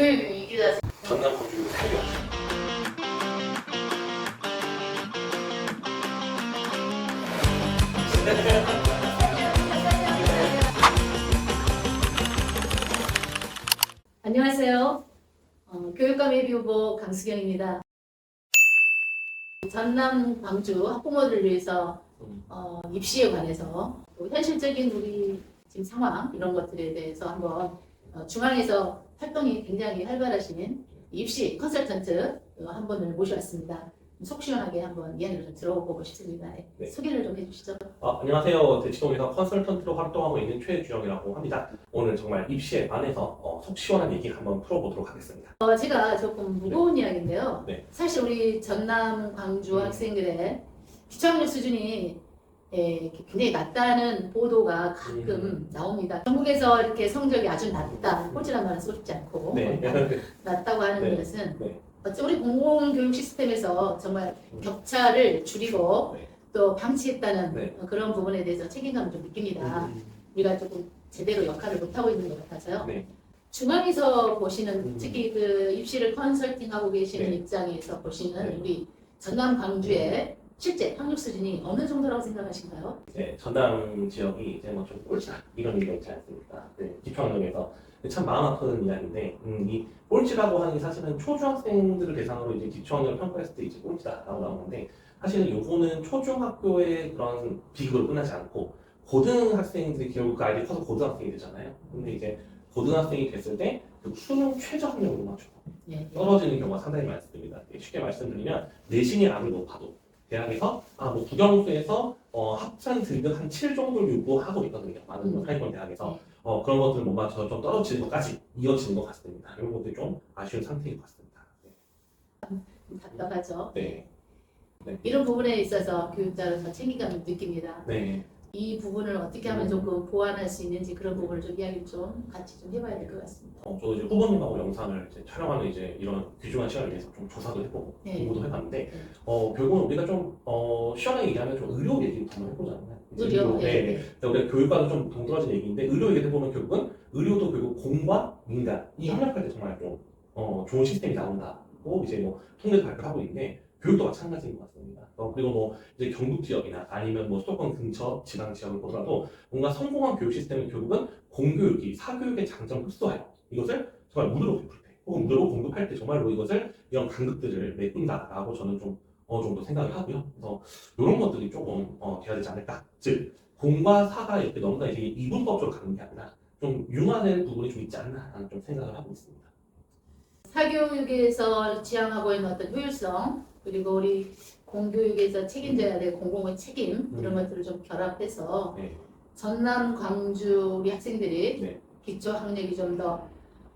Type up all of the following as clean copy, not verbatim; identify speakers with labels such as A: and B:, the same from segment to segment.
A: 교육 위기다.
B: 전남 광주 살려.
A: 안녕하세요. 교육감 예비후보 강수경입니다. 전남 광주 학부모들을 위해서 입시에 관해서 또 현실적인 우리 지금 상황 이런 것들에 대해서 한번 중앙에서 활동이 굉장히 활발하신 입시 컨설턴트 한 분을 모셔왔습니다. 속 시원하게 한번 이야기를 좀 들어보고 싶습니다.
B: 네.
A: 소개를 좀 해주시죠.
B: 안녕하세요. 대치동에서 컨설턴트로 활동하고 있는 최주영이라고 합니다. 오늘 정말 입시에 관해서 속 시원한 얘기 한번 풀어보도록 하겠습니다.
A: 제가 조금 무거운 이야기인데요.
B: 네.
A: 사실 우리 전남 광주 학생들의 기초학력 수준이 굉장히 낮다는 보도가 가끔 나옵니다. 전국에서 이렇게 성적이 아주 낮다, 꼴찌란 말은 쓰고 싶지 않고
B: 네.
A: 낮다고 하는
B: 네.
A: 것은
B: 네.
A: 우리 공공교육 시스템에서 정말 격차를 줄이고
B: 네.
A: 또 방치했다는
B: 네.
A: 그런 부분에 대해서 책임감을 좀 느낍니다. 우리가 조금 제대로 역할을 못하고 있는 것 같아서요.
B: 네.
A: 중앙에서 보시는 특히 그 입시를 컨설팅하고 계시는
B: 네.
A: 입장에서 보시는
B: 네.
A: 우리 전남 광주의 실제 학력 수준이 어느 정도라고 생각하신가요?
B: 네, 전남 지역이 이제 뭐 좀 꼴찌다 이런 얘기가 있지 않습니까? 네, 기초학력에서 참 마음 아픈 이야기인데 이 꼴찌라고 하는 게 사실은 초중학생들을 대상으로 이제 기초학력을 평가했을 때 이제 꼴찌다라고 나오는데 사실은 요거는 초중학교의 그런 비극으로 끝나지 않고 고등학생들이 결국 그 아이들이 커서 고등학생이 되잖아요. 근데 이제 고등학생이 됐을 때 그 수능 최저 학력으로 맞춰 떨어지는 경우가 상당히 많습니다. 쉽게 말씀드리면 내신이 아무리 높아도 대학에서 뭐 국영수에서 합산 등급 한 7 정도를 요구하고 있거든요. 많은 하위권 대학에서 그런 것들을 못 맞춰서 좀 떨어지는 것까지 이어지는 것 같습니다. 이런 것들이 좀 아쉬운 상태인 것 같습니다.
A: 답답하죠.
B: 네. 네.
A: 이런 부분에 있어서 교육자로서 책임감을 느낍니다.
B: 네.
A: 이 부분을 어떻게 하면 조금 보완할 수 있는지 그런 부분을 좀 이야기를 좀 같이 좀 해봐야 될 것 같습니다.
B: 저도 이제 후보님하고 영상을 이제 촬영하는 이제 이런 귀중한 시간을 위해서 좀 조사도 해보고 공부도 해봤는데 결국은 우리가 좀 시원하게 얘기하면 좀 의료 얘기부터 한번 해보잖아요.
A: 의료.
B: 네. 우리가 교육과는 좀 동떨어진 얘기인데 의료 얘기를 해보면 결국은 의료도 결국 공과 민간 이 협력할 때 정말 좀 좋은 시스템이 나온다고 이제 뭐 통계도 발표하고 있는데 교육도 마찬가지인 것 같습니다. 그리고 뭐 이제 경북 지역이나 아니면 뭐 수도권 근처 지방 지역을 보더라도 뭔가 성공한 교육 시스템은 결국은 공교육이 사교육의 장점 흡수하여 이것을 정말 무료로 배풀 때 혹은 무료로 공급할 때 정말로 이것을 이런 간극들을 메꾼다라고 저는 좀 어느 정도 생각을 하고요. 그래서 이런 것들이 조금 돼야 되지 않을까. 즉 공과 사가 이렇게 너무나 이제 이분법적으로 가는 게 아니라 좀 융화된 부분이 좀 있지 않나라는 좀 생각을 하고 있습니다.
A: 사교육에서 지향하고 있는 어떤 효율성 그리고 우리 공교육에서 책임져야 될 공공의 책임 이런 것들을 좀 결합해서 전남 광주 우리 학생들이 기초 학력이 좀 더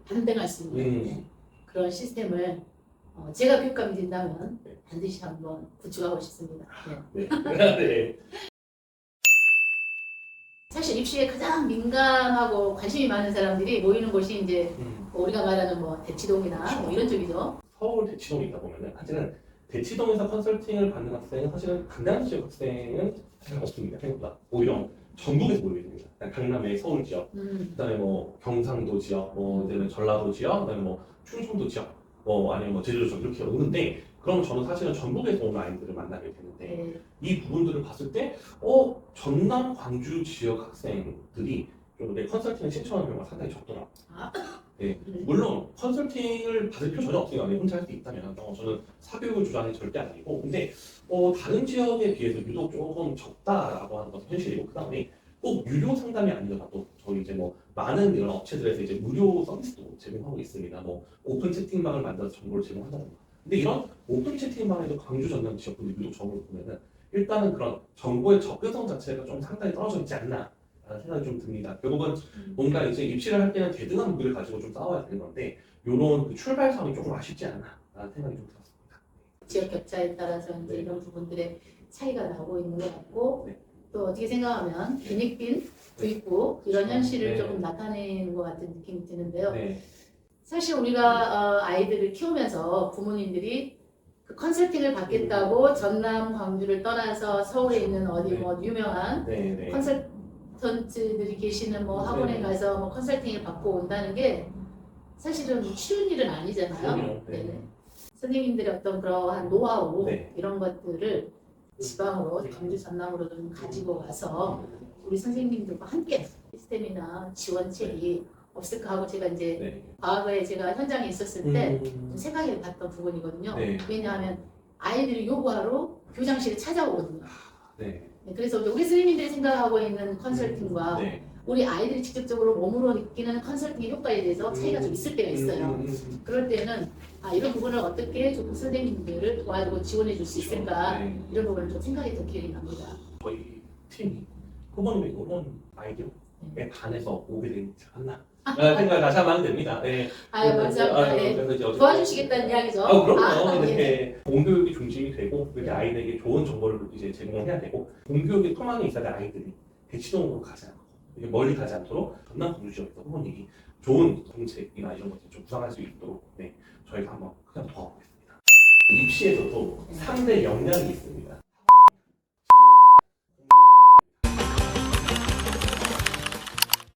A: 반등할 수 있는 그런 시스템을 제가 교육감이 된다면 반드시 한번 구축하고 싶습니다.
B: 네.
A: 사실 입시에 가장 민감하고 관심이 많은 사람들이 모이는 곳이 이제 우리가 말하는 뭐 대치동이나 뭐 이런 쪽이죠.
B: 서울 대치동에 있다 보면은 사실은 대치동에서 컨설팅을 받는 학생은 사실은 강남 지역 학생은 사실 없습니다. 생각보다 오히려 전국에서 모이게 됩니다. 강남의 서울 지역, 그다음에 뭐 경상도 지역, 뭐 이제는 전라도 지역, 그다음에 뭐 충청도 지역, 뭐 아니면 뭐 제주도 지역 이렇게 오는데 그럼 저는 사실은 전국에서 오는 아이들을 만나게 되는데 이 부분들을 봤을 때 전남 광주 지역 학생들이 좀 내 컨설팅을 신청하는 경우가 상당히 적더라고요. 네, 물론 컨설팅을 받을 필요 전혀 없으니까 혼자 할 수 있다면 저는 사교육을 주장이 절대 아니고 근데 다른 지역에 비해서 유독 조금 적다라고 하는 것은 현실이고 그 다음에 꼭 유료 상담이 아니더라도 저희 이제 뭐 많은 이런 업체들에서 이제 무료 서비스도 제공하고 있습니다. 뭐 오픈 채팅방을 만들어서 정보를 제공한다는 거. 근데 이런 오픈 채팅방에도 광주 전남 지역분들 유독 정보를 보면은 일단은 그런 정보의 접근성 자체가 좀 상당히 떨어져 있지 않나. 라는 생각이 좀 듭니다. 결국은 뭔가 이제 입시를 할 때는 대등한 무기를 가지고 좀 싸워야 되는 건데 이런 그 출발선이 조금 아쉽지 않나 라는 생각이 좀 들었습니다.
A: 지역 격차에 따라서 이제 이런 부분들의 차이가 나오고 있는 것 같고 또 어떻게 생각하면 빈익빈 부익부 이런 현실을 조금 나타내는 것 같은 느낌이 드는데요. 사실 우리가 아이들을 키우면서 부모님들이 그 컨설팅을 받겠다고 전남 광주를 떠나서 서울에 있는 어디 뭐 유명한 컨설턴트들이 계시는 뭐 학원에 가서 뭐 컨설팅을 받고 온다는 게 사실은 쉬운 일은 아니잖아요.
B: 그럼요. 네.
A: 네. 선생님들의 어떤 그러한 노하우
B: 네.
A: 이런 것들을 지방으로 경주 전남으로 좀 가지고 와서 우리 선생님들과 함께 시스템이나 지원책이 없을까 하고 제가 이제
B: 네.
A: 과거에 제가 현장에 있었을 때
B: 음.
A: 좀 생각해 봤던 부분이거든요.
B: 네.
A: 왜냐하면 아이들이 요구하러 교장실에 찾아오거든요.
B: 네.
A: 네, 그래서 우리 선생님들이 생각하고 있는 컨설팅과
B: 네.
A: 우리 아이들이 직접적으로 몸으로 느끼는 컨설팅의 효과에 대해서 차이가 좀 있을 때가 있어요. 그럴 때는 이런 부분을 어떻게 조금 선생님들을 도와주고 지원해 줄 수 있을까
B: 네.
A: 이런 부분을 좀 생각했던 기억이 납니다.
B: 저희 팀이 후보님의 이런 아이디어에 반해서 오게 되지 않나 생각을 다시 한번 하면 됩니다. 네.
A: 감사합니다. 네.
B: 그래서 이제
A: 도와주시겠다는 이야기죠.
B: 그럼요.
A: 예.
B: 이렇게 공교육이 중심이 되고 이렇게 아이들에게 좋은 정보를 이제 제공을 해야 되고 공교육의 터만이 있어야 아이들이 대치동으로 가지 않고 이렇게 멀리 가지 않도록 전남 공주지역에서 후보님이 좋은 정책이나 이런 것들 좀 구상할 수 있도록 저희가 한번 그냥 도와보겠습니다. 입시에서도 3대 역량이 있습니다.